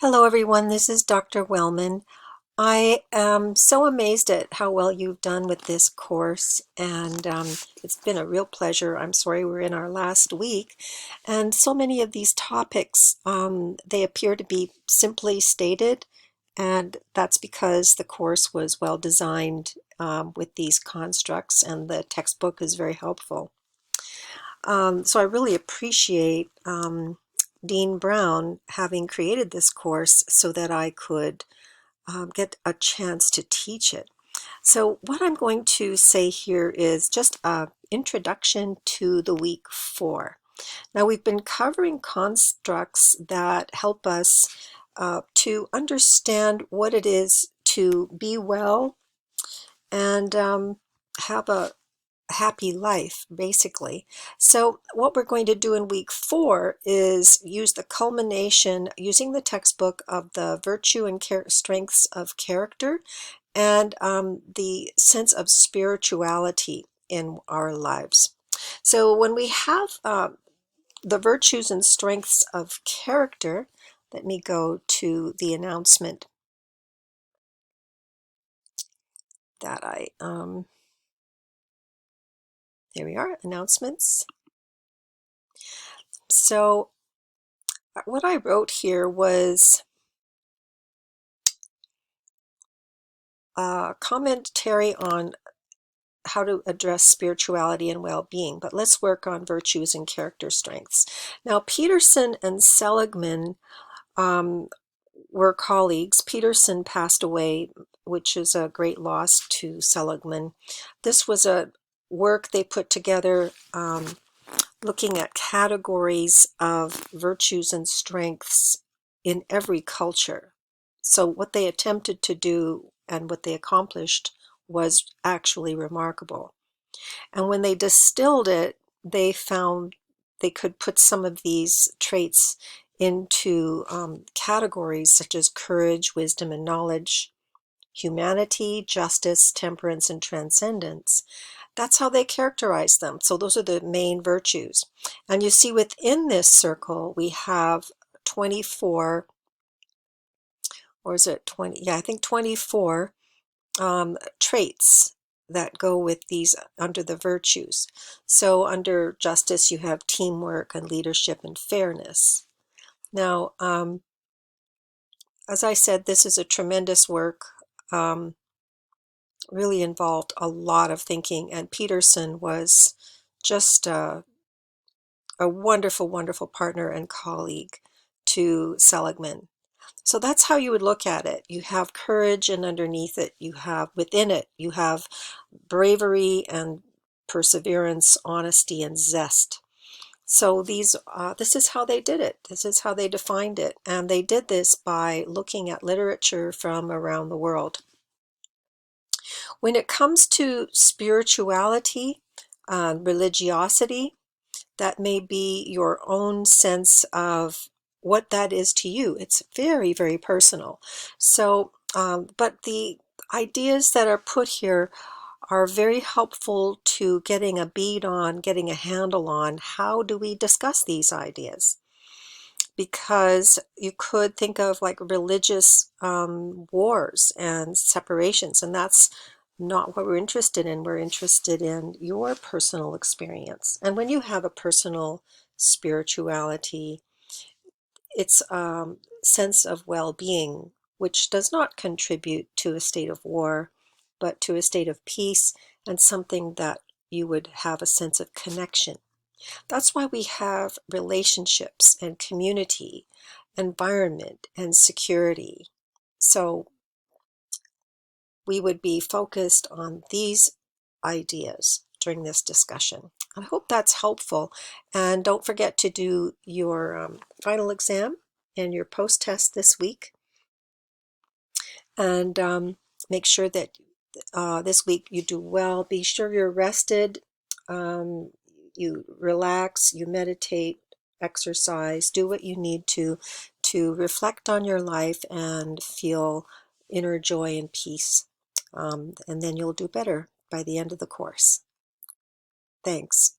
Hello everyone, this is Dr. Wellman. I am so amazed at how well you've done with this course, and it's been a real pleasure. I'm sorry we're in our last week, and so many of these topics, they appear to be simply stated, and that's because the course was well designed with these constructs, and the textbook is very helpful. So I really appreciate Dean Brown having created this course so that I could get a chance to teach it. So what I'm going to say here is just an introduction to the week 4. Now we've been covering constructs that help us to understand what it is to be well and have a happy life, basically. So what we're going to do in week 4 is use the culmination, using the textbook, of the virtue and strengths of character and the sense of spirituality in our lives. So when we have the virtues and strengths of character, let me go to the announcement that there we are, announcements. So what I wrote here was a commentary on how to address spirituality and well-being, but let's work on virtues and character strengths. Now, Peterson and Seligman were colleagues. Peterson passed away, which is a great loss to Seligman. This was a work they put together looking at categories of virtues and strengths in every culture. So what they attempted to do and what they accomplished was actually remarkable. And when they distilled it, they found they could put some of these traits into categories such as courage, wisdom, and knowledge, humanity, justice, temperance, and transcendence. That's how they characterize them. So those are the main virtues. And you see within this circle, we have 24, or is it 20? Yeah, I think 24 traits that go with these under the virtues. So under justice, you have teamwork and leadership and fairness. Now, as I said, this is a tremendous work. Really involved a lot of thinking, and Peterson was just a wonderful, wonderful partner and colleague to Seligman. So that's how you would look at it. You have courage, and underneath it, within it, you have bravery and perseverance, honesty, and zest. So this is how they did it. This is how they defined it. And they did this by looking at literature from around the world. When it comes to spirituality, religiosity, that may be your own sense of what that is to you. It's very, very personal. So, but the ideas that are put here are very helpful to getting a bead on, getting a handle on how do we discuss these ideas. Because you could think of like religious wars and separations, and that's not what we're interested in. We're interested in your personal experience. And when you have a personal spirituality, it's a sense of well-being, which does not contribute to a state of war, but to a state of peace and something that you would have a sense of connection. That's why we have relationships and community, environment, and security. So we would be focused on these ideas during this discussion. I hope that's helpful. And don't forget to do your final exam and your post-test this week. And make sure that this week you do well. Be sure you're rested. You relax, you meditate, exercise, do what you need to reflect on your life and feel inner joy and peace. And then you'll do better by the end of the course. Thanks.